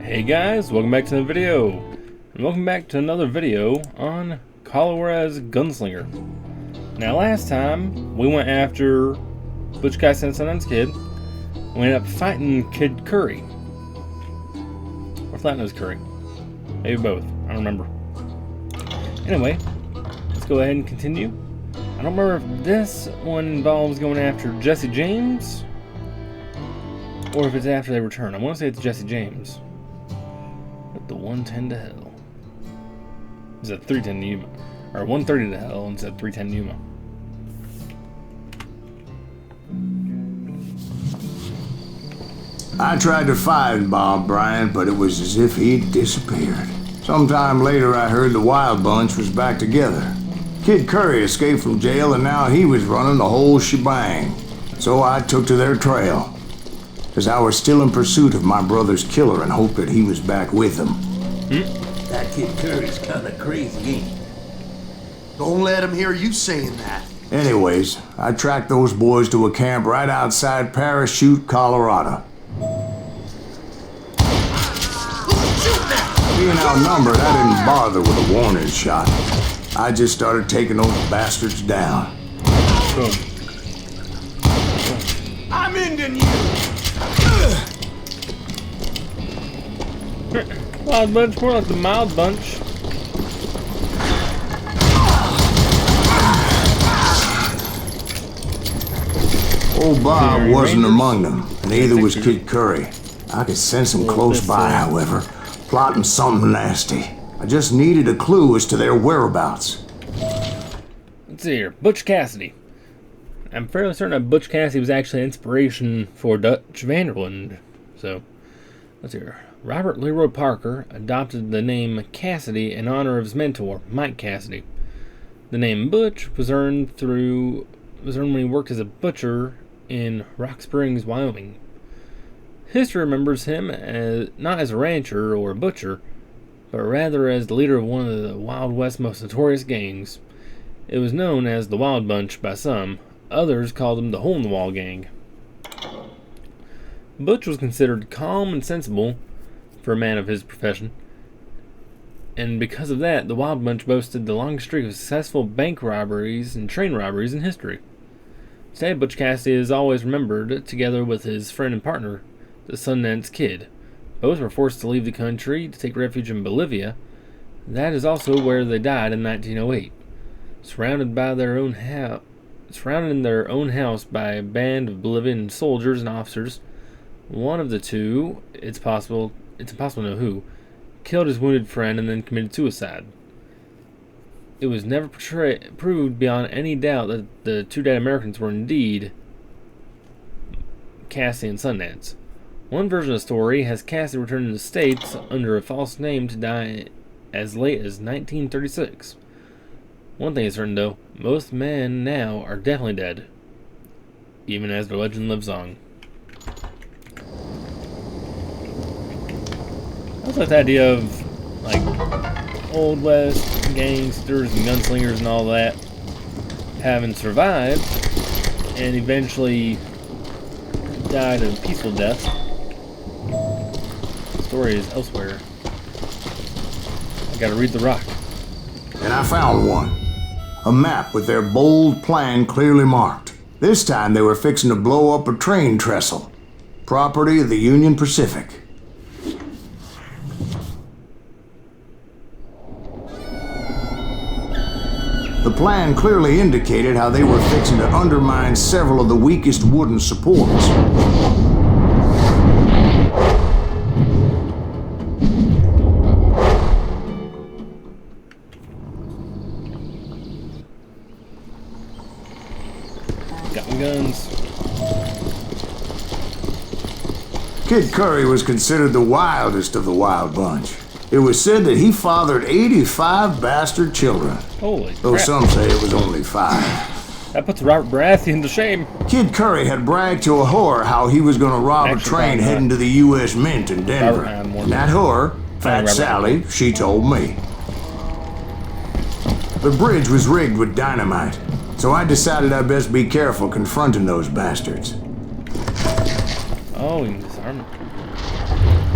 Hey guys, welcome back to the video, and welcome back to another video on Juarez Gunslinger. Now last time, we went after Butch Cassidy and Sundance Kid. We ended up fighting Kid Curry. Or Flatnose Curry. Maybe both, I don't remember. Anyway, let's go ahead and continue. I don't remember if this one involves going after Jesse James, or if it's after they return. I want to say it's Jesse James. But the 110 to hell. Is that 310 to Yuma? Or 130 to hell instead of 310 Yuma. I tried to find Bob Bryant, but it was as if he'd disappeared. Sometime later, I heard the Wild Bunch was back together. Kid Curry escaped from jail, and now he was running the whole shebang. So I took to their trail, because I was still in pursuit of my brother's killer and hoped that he was back with them. That Kid Curry's kinda crazy, ain't he? Don't let him hear you saying that. Anyways, I tracked those boys to a camp right outside Parachute, Colorado. Being outnumbered, I didn't bother with a warning shot. I just started taking those bastards down. Boom. I'm ending you! Wild Bunch, more like the Mild Bunch. Old Bob wasn't among them, and neither was Kid Curry. I could sense him close by, however, plotting something nasty. I just needed a clue as to their whereabouts. Let's see here. Butch Cassidy. I'm fairly certain that Butch Cassidy was actually inspiration for Dutch Vanderland. So, let's see here. Robert Leroy Parker adopted the name Cassidy in honor of his mentor, Mike Cassidy. The name Butch was earned when he worked as a butcher in Rock Springs, Wyoming. History remembers him as not as a rancher or a butcher, but rather as the leader of one of the Wild West's most notorious gangs. It was known as the Wild Bunch by some. Others called him the Hole-in-the-Wall Gang. Butch was considered calm and sensible for a man of his profession, and because of that, the Wild Bunch boasted the longest streak of successful bank robberies and train robberies in history. Today, Butch Cassidy is always remembered together with his friend and partner, the Sundance Kid. Both were forced to leave the country to take refuge in Bolivia. That is also where they died in 1908, surrounded in their own house by a band of Bolivian soldiers and officers. One of the two, it's impossible to know who, killed his wounded friend and then committed suicide. It was never proved beyond any doubt that the two dead Americans were indeed Cassidy and Sundance. One version of the story has Cassidy returned to the States under a false name to die as late as 1936. One thing is certain though, most men now are definitely dead, even as their legend lives on. I also like the idea of, like, Old West gangsters and gunslingers and all that having survived and eventually died a peaceful death. The story is elsewhere. I gotta read the rock. And I found one. A map with their bold plan clearly marked. This time they were fixing to blow up a train trestle. Property of the Union Pacific. The plan clearly indicated how they were fixing to undermine several of the weakest wooden supports. Got my guns. Kid Curry was considered the wildest of the Wild Bunch. It was said that he fathered 85 bastard children. Holy Though crap. some say it was only 5. That puts Robert Baratheon to shame. Kid Curry had bragged to a whore how he was going to rob a train heading to the U.S. Mint in Denver. And that whore, Fat Sally, she told me. The bridge was rigged with dynamite, so I decided I'd best be careful confronting those bastards. Oh, we can disarm it.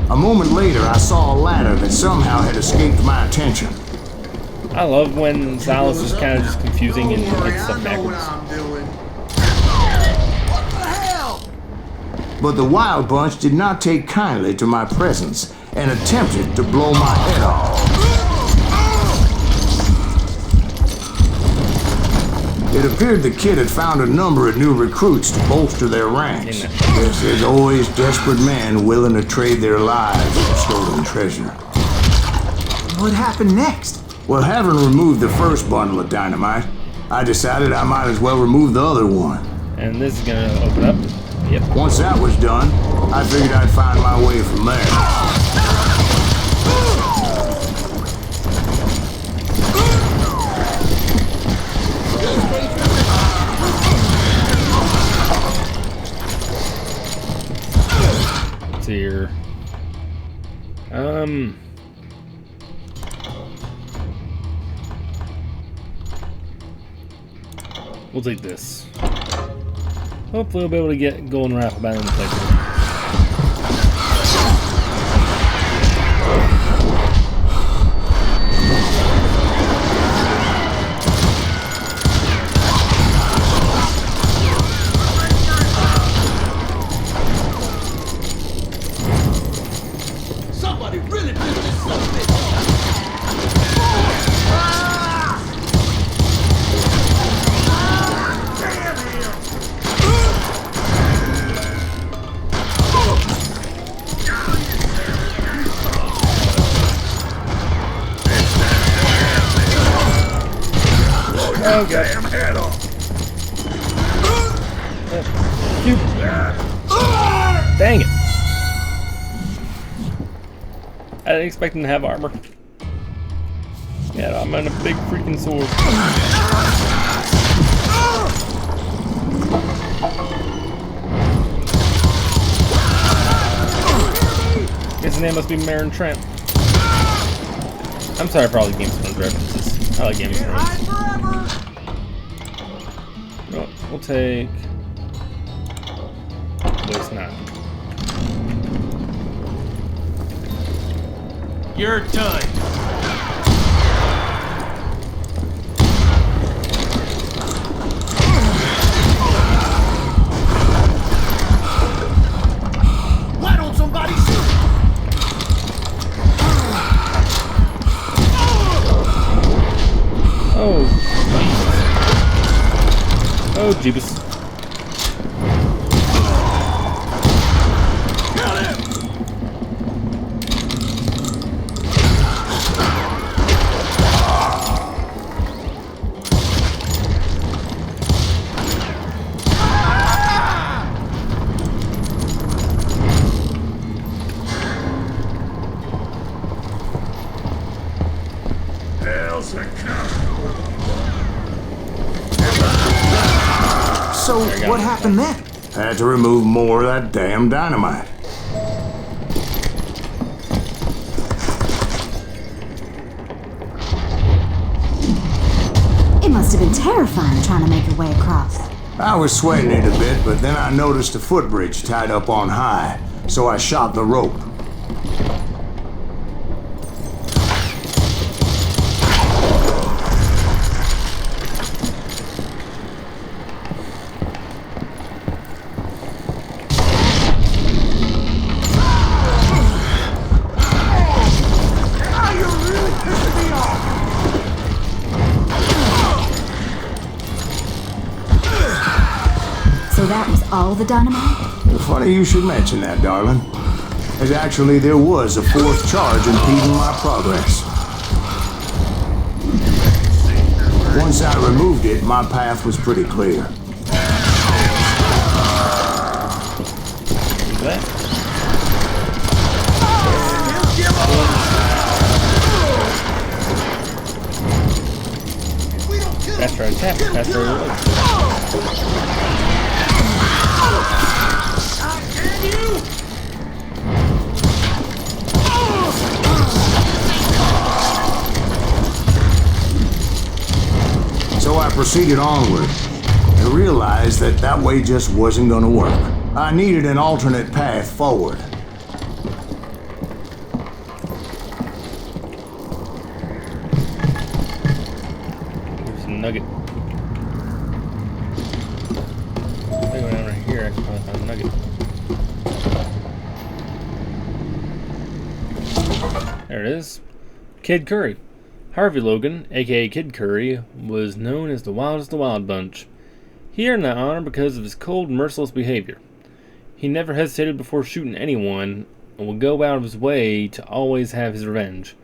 A moment later, I saw a ladder that somehow had escaped my attention. I love when Silas is kind of just confusing and hits stuff backwards. What the hell? But the Wild Bunch did not take kindly to my presence and attempted to blow my head off. It appeared the kid had found a number of new recruits to bolster their ranks. Yes, there's always desperate men willing to trade their lives for stolen treasure. What happened next? Well, having removed the first bundle of dynamite, I decided I might as well remove the other one. And this is gonna open up. Yep. Once that was done, I figured I'd find my way from there. It's here. We'll take this. Hopefully we'll be able to get golden rifle back in the place. Somebody really did this something. Oh, God. Damn head off. Dang it. I didn't expect him to have armor. Yeah, I'm on a big freaking sword. Guess his name must be Marin Trent. I'm sorry for all the Game of Thrones references. I like Game of Thrones. Well, we'll take... Waste 9. You're done. Why don't somebody shoot? Oh. Oh, Jeebus. So, what happened then? Had to remove more of that damn dynamite. It must have been terrifying trying to make your way across. I was sweating it a bit, but then I noticed a footbridge tied up on high, so I shot the rope. So that was all the dynamite? Funny you should mention that, darling. As actually there was a fourth charge impeding my progress. Once I removed it, my path was pretty clear. That's right, tap. That's right. So I proceeded onward and realized that that way just wasn't going to work. I needed an alternate path forward. nugget. If I go down right here, I can probably find a nugget. There it is. Kid Curry. Harvey Logan, aka Kid Curry, was known as the wildest of the Wild Bunch. He earned that honor because of his cold, merciless behavior. He never hesitated before shooting anyone and would go out of his way to always have his revenge.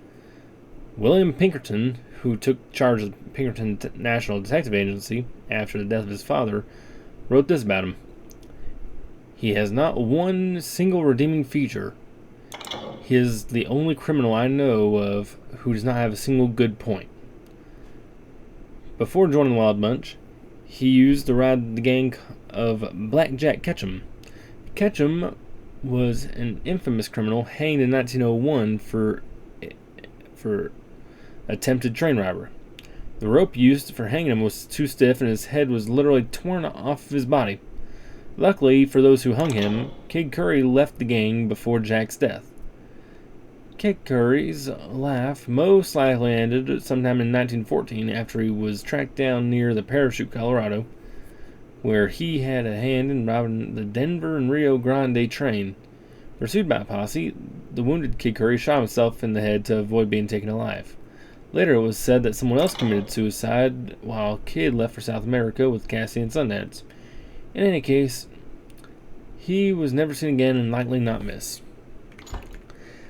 William Pinkerton, who took charge of the Pinkerton National Detective Agency after the death of his father, wrote this about him. He has not one single redeeming feature. He is the only criminal I know of who does not have a single good point. Before joining the Wild Bunch, he used to ride the gang of Blackjack Ketchum. Ketchum was an infamous criminal hanged in 1901 for attempted train robbery. The rope used for hanging him was too stiff and his head was literally torn off of his body. Luckily for those who hung him, Kid Curry left the gang before Jack's death. Kid Curry's life most likely ended sometime in 1914 after he was tracked down near the Parachute, Colorado, where he had a hand in robbing the Denver and Rio Grande train. Pursued by a posse, the wounded Kid Curry shot himself in the head to avoid being taken alive. Later it was said that someone else committed suicide while Kid left for South America with Cassie and Sundance. In any case, he was never seen again and likely not missed.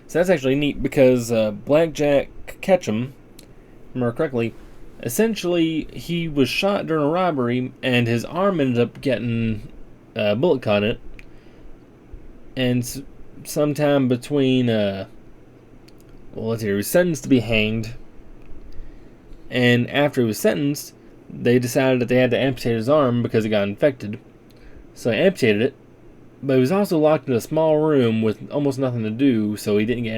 So that's actually neat because Blackjack Ketchum, if I remember correctly, essentially he was shot during a robbery and his arm ended up getting a bullet caught in it. And sometime between, he was sentenced to be hanged. And after he was sentenced, they decided that they had to amputate his arm because it got infected. So they amputated it. But he was also locked in a small room with almost nothing to do, so he didn't get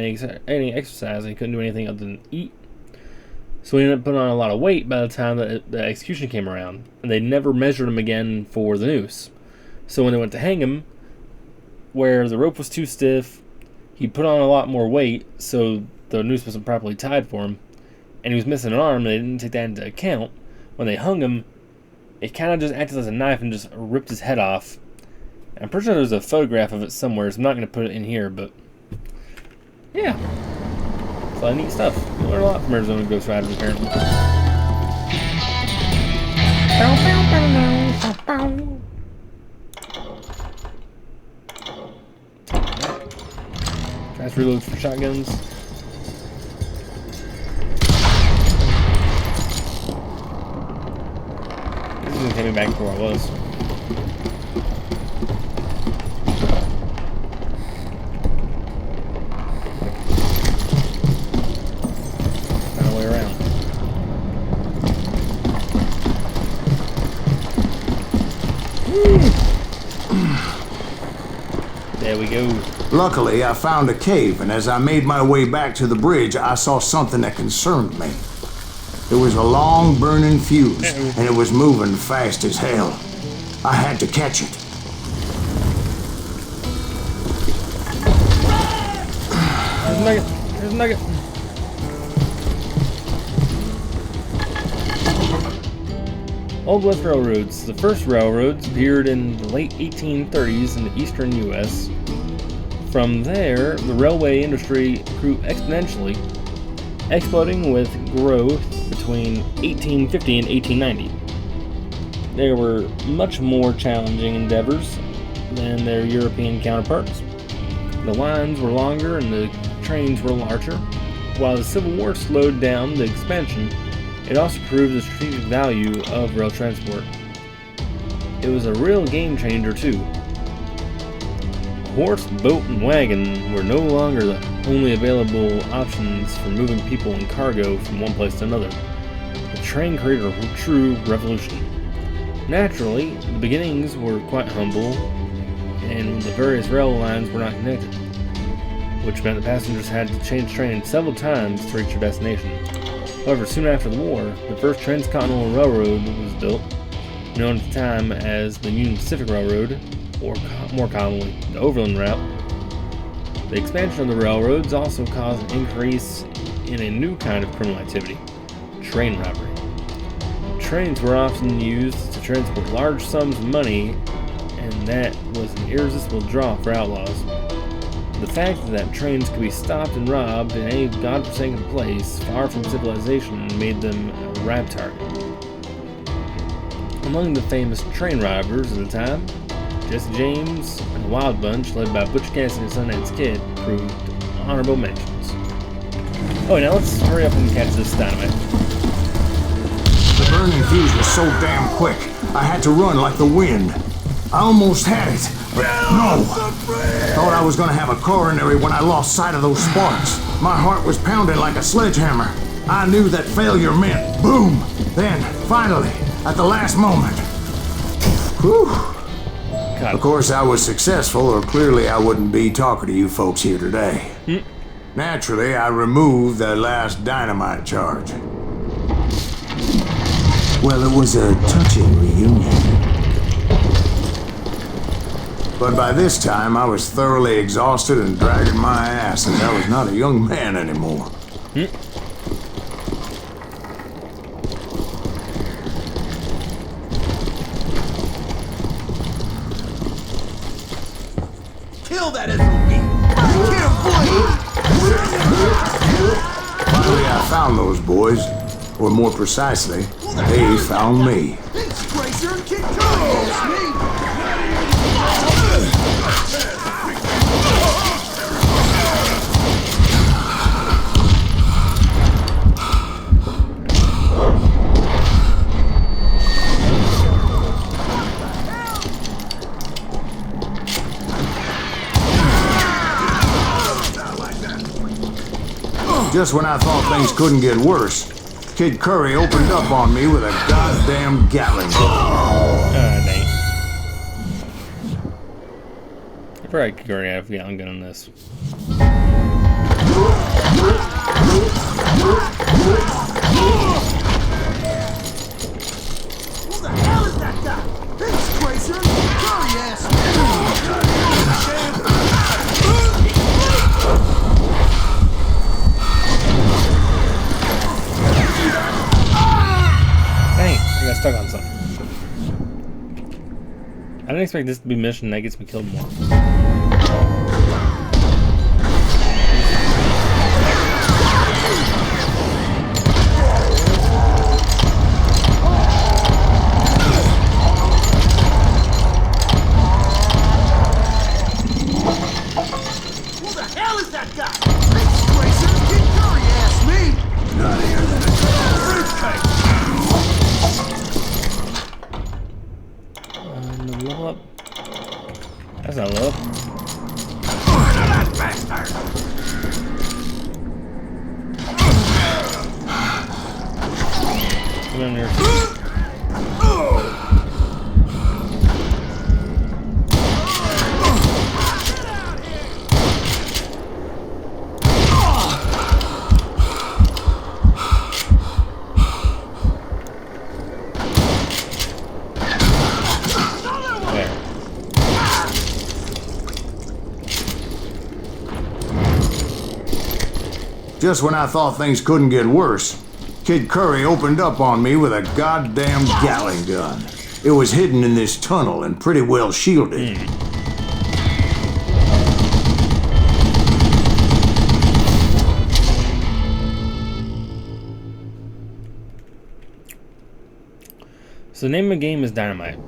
any exercise and he couldn't do anything other than eat. So he ended up putting on a lot of weight by the time that the execution came around. And they never measured him again for the noose. So when they went to hang him, where the rope was too stiff, he put on a lot more weight, so the noose wasn't properly tied for him. And he was missing an arm, and they didn't take that into account. When they hung him, it kind of just acted as a knife and just ripped his head off. I'm pretty sure there's a photograph of it somewhere, so I'm not going to put it in here, but yeah. It's a lot of neat stuff. You learn a lot from Arizona Ghost Riders, apparently. Fast reloads for shotguns. This is going to take me back to where I was. There we go. Luckily, I found a cave, and as I made my way back to the bridge, I saw something that concerned me. It was a long burning fuse, and it was moving fast as hell. I had to catch it. There's a nugget. There's a nugget. Old West Railroads. The first railroads appeared in the late 1830s in the eastern U.S. From there, the railway industry grew exponentially, exploding with growth between 1850 and 1890. They were much more challenging endeavors than their European counterparts. The lines were longer and the trains were larger. While the Civil War slowed down the expansion, it also proved the strategic value of rail transport. It was a real game changer too. Horse, boat, and wagon were no longer the only available options for moving people and cargo from one place to another. The train created a true revolution. Naturally, the beginnings were quite humble, and the various rail lines were not connected, which meant the passengers had to change trains several times to reach their destination. However, soon after the war, the first transcontinental railroad was built, known at the time as the Union Pacific Railroad, or more commonly, the Overland Route. The expansion of the railroads also caused an increase in a new kind of criminal activity, train robbery. trains were often used to transport large sums of money, and that was an irresistible draw for outlaws. The fact that trains could be stopped and robbed in any godforsaken place far from civilization made them a rap target. Among the famous train robbers of the time, Jesse James and a Wild Bunch led by Butch Cassidy and Sundance Kid proved honorable mentions. Oh, now let's hurry up and catch this dynamite. The burning fuse was so damn quick, I had to run like the wind. I almost had it, but no. Thought I was gonna have a coronary when I lost sight of those sparks. My heart was pounding like a sledgehammer. I knew that failure meant boom. Then, finally, at the last moment. Whew. Of course, I was successful, or clearly I wouldn't be talking to you folks here today. Naturally, I removed that last dynamite charge. Well, it was a touching reunion. But by this time, I was thoroughly exhausted and dragging my ass, and I was not a young man anymore. Kill that SOB! Finally, I found those boys, or more precisely, they found me. Disgracer and Kid Curry, it's me! Just when I thought things couldn't get worse, Kid Curry opened up on me with a goddamn Gatling gun. Dang. I forgot Kid Curry had a Gatling gun on this. Who the hell is that guy? Disgracer and Kid Curry, ass! Dang, I got stuck on something. I didn't expect this to be a mission that gets me killed more. Who the hell is that guy? Disgracer and Kid Curry, ass me! Not here than a fruitcake! Level up. That's not level up. Come in here. Just when I thought things couldn't get worse, Kid Curry opened up on me with a goddamn Gatling gun. It was hidden in this tunnel and pretty well shielded. So the name of the game is Dynamite.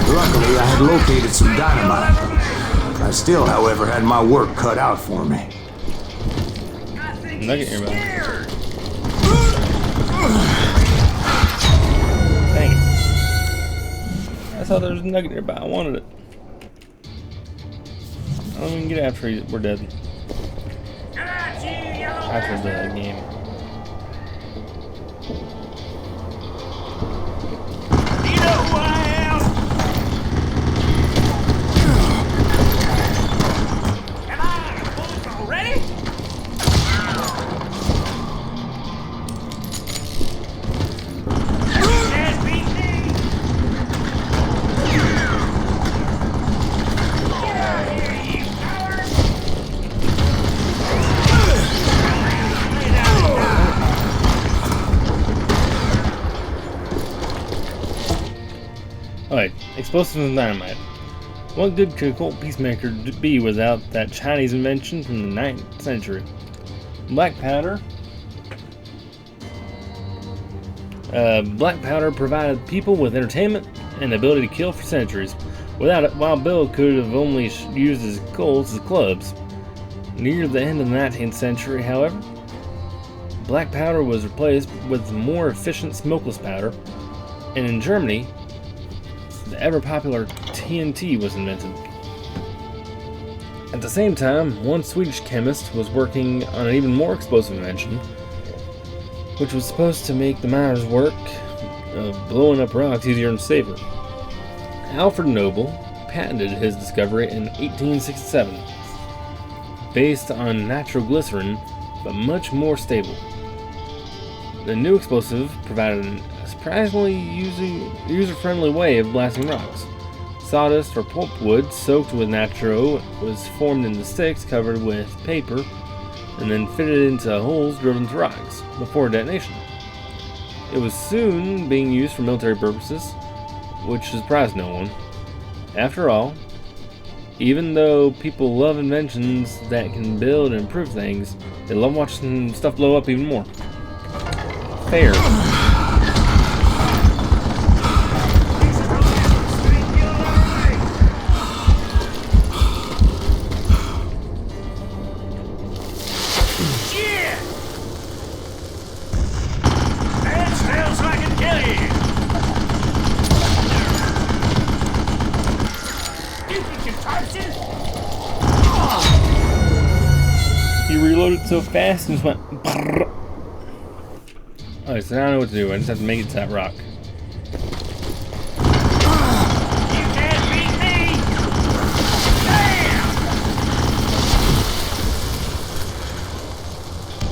Luckily, I had located some dynamite. I still, however, had my work cut out for me. Nugget in your mouth. Dang it. I saw there was a nugget nearby. I wanted it. I don't even get after you. We're dead. Get out after the game. You know who I am? Am I fools already? Can't beat me. Get out of here, you coward! Lay down and die. Alright, explosives and dynamite. What good could a Colt Peacemaker be without that Chinese invention from the 9th century? Black powder. Black powder provided people with entertainment and the ability to kill for centuries. Without it, Wild Bill could have only used his Colts as clubs. Near the end of the 19th century, however, black powder was replaced with more efficient smokeless powder, and in Germany, the ever-popular TNT was invented. At the same time, one Swedish chemist was working on an even more explosive invention, which was supposed to make the miners' work of blowing up rocks easier and safer. Alfred Nobel patented his discovery in 1867, based on nitroglycerin, but much more stable. The new explosive provided a surprisingly user-friendly way of blasting rocks. Sawdust or pulpwood soaked with nitro was formed into sticks covered with paper and then fitted into holes drilled into rocks before detonation. It was soon being used for military purposes, which surprised no one. After all, even though people love inventions that can build and improve things, they love watching stuff blow up even more. Fair. Shit! Stand still so I can kill you! Stupid contraption! He reloaded so fast and just went brrr. Alright, so now I know what to do. I just have to make it to that rock. You can't beat me! Damn!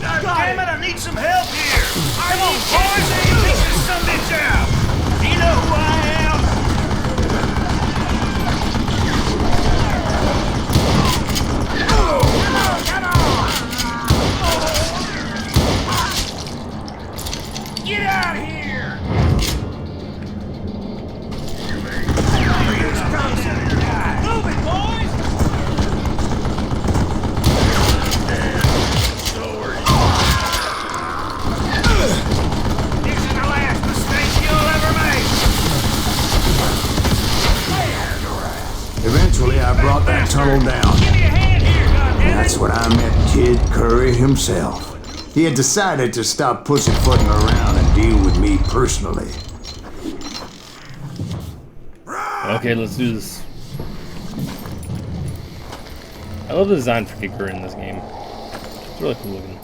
God damn it, I need some help here! Come on, boys! Take this sumbitch out! Do you know who I am? Come on! Get out of here! Move it, boys! This is the last mistake you'll ever make! Eventually, I brought that tunnel down. Give me a hand here, goddammit! That's when I met Kid Curry himself. He had decided to stop pussyfooting around and deal with me personally. Okay, let's do this. I love the design for Kid Curry in this game. It's really cool looking.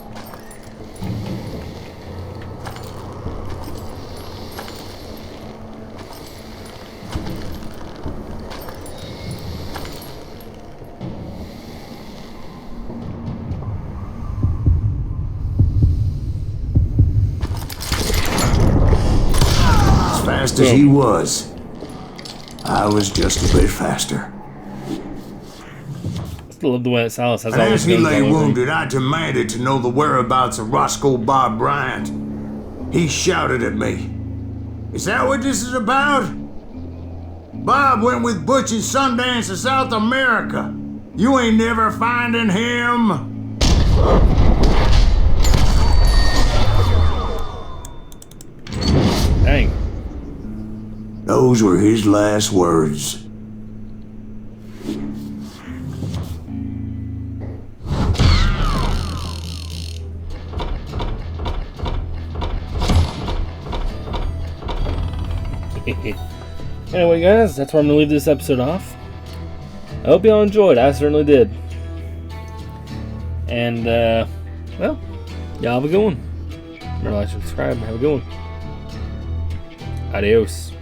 As fast as he was, I was just a bit faster. I still love the way that Silas has all And his as he guns lay all over him. wounded, I demanded to know the whereabouts of Roscoe Bob Bryant. He shouted at me. Is that what this is about? Bob went with Butch and Sundance to South America. You ain't never finding him. Dang. Those were his last words. Anyway, guys, that's where I'm going to leave this episode off. I hope y'all enjoyed. I certainly did. And, Well, y'all have a good one. Remember to like, subscribe, have a good one. Adios.